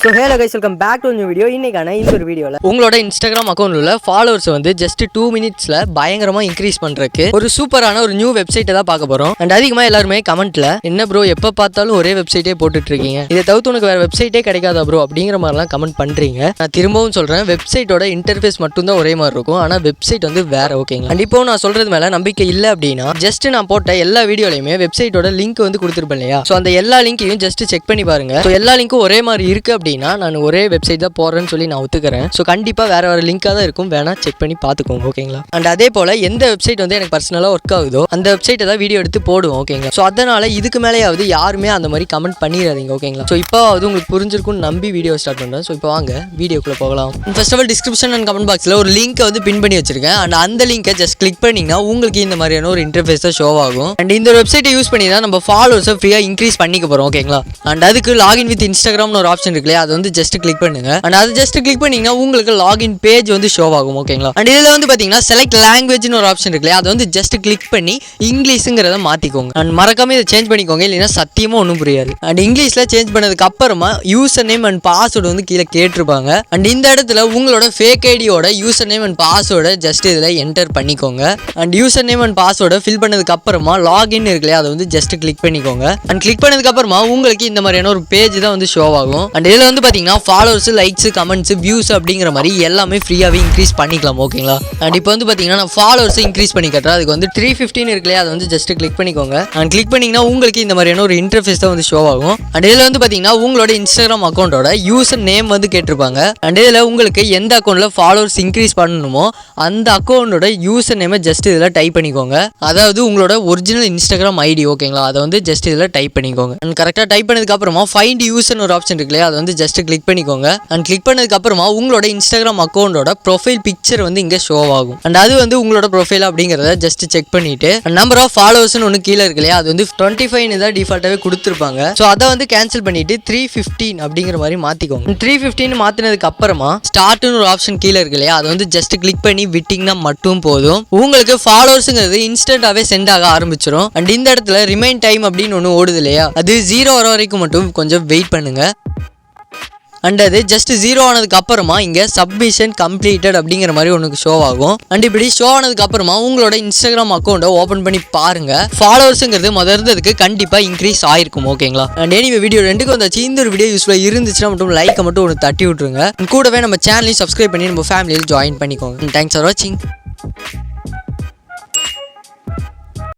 So hello guys, welcome back to a new video. இன்னைக்கான இந்த ஒரு வீடியோல உங்களோட இன்ஸ்டாகிராம் அக்கௌண்ட்ல ஃபாலோவர்ஸ் வந்து ஜஸ்ட் 2 மினிட்ஸ்ல பயங்கரமா இன்க்ரீஸ் பண்றதுக்கு ஒரு சூப்பரான ஒரு நியூ வெப்சைட்டை தான் பார்க்க போறோம். அண்ட் அதிகமா எல்லாருமே கமெண்ட்ல என்ன ப்ரோ எப்ப பார்த்தாலும் ஒரே வெப்சைட்டே போட்டுட்டு இருக்கீங்க, இதை தவிர்த்து உனக்கு வேற வெப்சைட்டே கிடைக்காதா ப்ரோ அப்படிங்கிற மாதிரிலாம் கமெண்ட் பண்றீங்க. நான் திரும்பவும் சொல்றேன், வெப்சைட்டோட இன்டர்ஃபேஸ் மட்டும் தான் ஒரே மாதிரி இருக்கும், ஆனா வெப்சைட் வந்து வேற. ஓகேங்களா? அண்ட் இப்போ நான் சொல்றது மேல நம்பிக்கை இல்லை அப்படின்னா ஜஸ்ட் நான் போட்ட எல்லா வீடியோலையுமே வெப்சைட்டோட லிங்க் வந்து கொடுத்துருப்பேன் இல்லையா? ஸோ அந்த எல்லா லிங்கையும் ஜஸ்ட் செக் பண்ணி பாருங்க. ஸோ எல்லா லிங்க்கும் ஒரே மாதிரி இருக்கு அப்படின்னா நான் ஒரே வெப்சைட் தான் போறேன்னு சொல்லி நான் ஒத்துக்கிறேன். ஸோ கண்டிப்பா வேற லிங்காக தான் இருக்கும், வேணா செக் பண்ணி பார்த்துக்கோங்க. ஓகேங்களா? அண்ட் அதே போல எந்த வெப்சைட் வந்து எனக்கு பர்சனலாக ஒர்க் ஆகுதோ அந்த வெப்சைட்டை தான் வீடியோ எடுத்து போடுவோம். ஓகேங்களா? ஸோ அதனால இதுக்கு மேலேயாவது யாருமே அந்த மாதிரி கமெண்ட் பண்ணிடாதீங்க. ஓகேங்களா? ஸோ இப்போவாவது உங்களுக்கு புரிஞ்சிருக்கும்னு நம்பி வீடியோ ஸ்டார்ட் பண்ணுறேன். ஸோ இப்போ வாங்க வீடியோக்குள்ள போகலாம். First of all description and comment பாக்ஸில் ஒரு லிங்க் வந்து பின் பண்ணி வச்சிருக்கேன். அண்ட் அந்த லிங்கை ஜஸ்ட் கிளிக் பண்ணிங்கன்னா உங்களுக்கு இந்த மாதிரியான ஒரு இன்டர்ஃபேஸ் தான் ஷோ ஆகும். அண்ட் இந்த வெப்சைட்டை யூஸ் பண்ணி தான் நம்ம ஃபாலோவர்ஸை ஃப்ரீயாக இன்க்ரீஸ் பண்ணிக்க போகிறோம். ஓகேங்களா? அண்ட் அதுக்கு லாகின் வித் இன்ஸ்டாகிராம்னு ஒரு ஆப்ஷன் இருக்கு இல்லையா, அது வந்து ஜஸ்ட் கிளிக் பண்ணுங்க. அண்ட் அது ஜஸ்ட் கிளிக் பண்ணீங்கன்னா உங்களுக்கு லாகின் பேஜ் வந்து ஷோ ஆகும். ஓகேங்களா? அண்ட் இதில் வந்து பார்த்தீங்கன்னா செலக்ட் லாங்குவேஜ்னு ஒரு ஆப்ஷன் இருக்கு இல்லையா, அது வந்து ஜஸ்ட் கிளிக் பண்ணி இங்கிலீஷுங்கிறத மாற்றிக்கோங்க. அண்ட் மறக்காம இதை சேஞ்ச் பண்ணிக்கோங்க, இல்லைன்னா சத்தியமாக ஒன்றும் புரியாது. அண்ட் இங்கிலீஷில் சேஞ்ச் பண்ணதுக்கு அப்புறமா யூசர் நேம் அண்ட் பாஸ்வேர்டு வந்து கீழே கேட்டிருப்பாங்க. அண்ட் இந்த இடத்துல உங்களோட ஃபேக் ஐடியோட யூசர் நேம் அண்ட் பாஸ்வேர்டை ஜஸ்ட் இதில் என்டர் பண்ணிக்கோங்க. அண்ட் யூசர் நேம் அண்ட் பாஸ்வேர்டை ஃபில் பண்ணதுக்கு அப்புறமா லாகின் இருக்கு இல்லையா, அதை வந்து ஜஸ்ட் கிளிக் பண்ணிக்கோங்க. அண்ட் கிளிக் பண்ணதுக்கு அப்புறமா உங்களுக்கு இந்த மாதிரியான ஒரு பேஜ் தான் வந்து ஷோ ஆகும். அண்ட் இதில் வந்து பார்த்தீங்கன்னா ஃபாலோவர்ஸ், லைக்ஸ், கமெண்ட்ஸ், வியூஸ் அப்படிங்கிற மாதிரி எல்லாமே ஃப்ரீயாகவே இன்க்ரீஸ் பண்ணிக்கலாம். ஓகேங்களா? அண்ட் இப்போ வந்து பார்த்தீங்கன்னா நான் ஃபாலோவர்ஸ் இன்க்ரீஸ் பண்ணி கட்டுறேன். அதுக்கு வந்து 315 இருக்கு இல்லையா, அதை வந்து ஜஸ்ட் கிளிக் பண்ணிக்கோங்க. அண்ட் கிளிக் பண்ணிங்கன்னா உங்களுக்கு இந்த மாதிரியான ஒரு இன்டர்ஃபேஸ் தான் வந்து ஷோ ஆகும். அண்ட் இதில் வந்து பார்த்தீங்கன்னா உங்களோட இன்ஸ்டாகிராம் அக்கௌண்ட்டோட யூசர் நேம் வந்து கேட்டிருப்பாங்க. அண்ட் இதில் உங்களுக்கு எந்த அக்கௌண்ட்டில் ஃபாலோவர்ஸ் இன்க்ரீஸ் பண்ணணுமோ அந்த அக்கௌண்ட்டோட யூசர் நேமை ஜஸ்ட் இதில் டைப் பண்ணிக்கோங்க. அதாவது உங்களோட ஒரிஜினல் இன்ஸ்டாகிராம் ஐடி. ஓகேங்களா? அதை வந்து ஜஸ்ட் இதில் டைப் பண்ணிக்கோங்க. அண்ட் கரெக்டாக டைப் பண்ணதுக்கு அப்புறமா ஃபைண்ட் யூசர்னு ஒரு ஆப்ஷன் இருக்கு இல்லையா, அதை வந்து ஜஸ்ட் கிளிக் பண்ணிக்கோங்க. அண்ட் கிளிக் பண்ணதுக்கு அப்புறமா உங்களோட இன்ஸ்டாகிராம் அக்கௌண்டோட ப்ரொஃபைல் பிக்சர் வந்து இங்கே ஷோ ஆகும். அண்ட் அது வந்து உங்களோட ப்ரொஃபைல் அப்படிங்கிறத ஜஸ்ட் செக் பண்ணிட்டு நம்பர் ஆஃப் ஃபாலோவர்ஸ்னு ஒன்று கீழே இருக்கு இல்லையா, அது வந்து 25 தான் டிஃபால்ட்டாகவே கொடுத்துருப்பாங்க. ஸோ அதை வந்து கேன்சல் பண்ணிட்டு 315 அப்படிங்கிற மாதிரி மாற்றிக்கோங்க. 315 மாற்றினதுக்கு அப்புறமா ஸ்டார்ட்னு ஒரு ஆப்ஷன் கீழே இருக்கு இல்லையா, அதை வந்து ஜஸ்ட் கிளிக் பண்ணி விட்டிங்கன்னா மட்டும் போதும். உங்களுக்கு ஃபாலோவர்ஸுங்கிறது இன்ஸ்டன்டாகவே சென்ட் ஆக ஆரம்பிச்சிடும். அண்ட் இந்த இடத்துல ரிமைன் டைம் அப்படின்னு ஒன்று ஓடுது இல்லையா, அது 0 வர வரைக்கும் மட்டும் கொஞ்சம் வெயிட் பண்ணுங்க. அண்ட் அது ஜஸ்ட் 0 ஆனதுக்கு அப்புறமா இங்கே சப்மிஷன் கம்ப்ளீட்டட் அப்படிங்கிற மாதிரி ஒன்று ஷோ ஆகும். அண்ட் இப்படி ஷோ ஆனதுக்கு அப்புறமா உங்களோட இன்ஸ்டாகிராம் அக்கௌண்ட்டை ஓப்பன் பண்ணி பாருங்க. ஃபாலோவர்ஸுங்கிறது முதல்றதுக்கு கண்டிப்பாக இன்க்ரீஸ் ஆயிருக்கும். ஓகேங்களா? அண்ட் எனிவே வீடியோ ரெண்டுக்கு வந்தாச்சு. இந்த ஒரு வீடியோ யூஸ்ஃபுல்லாக இருந்துச்சுன்னா மட்டும் லைக்கை மட்டும் ஒன்று தட்டி விட்டுருங்க. கூடவே நம்ம சேனலையும் சப்ஸ்கிரைப் பண்ணி நம்ம ஃபேமிலியில் ஜாயின் பண்ணிக்கோங்க. தேங்க்ஸ் ஃபார் வாட்சிங்.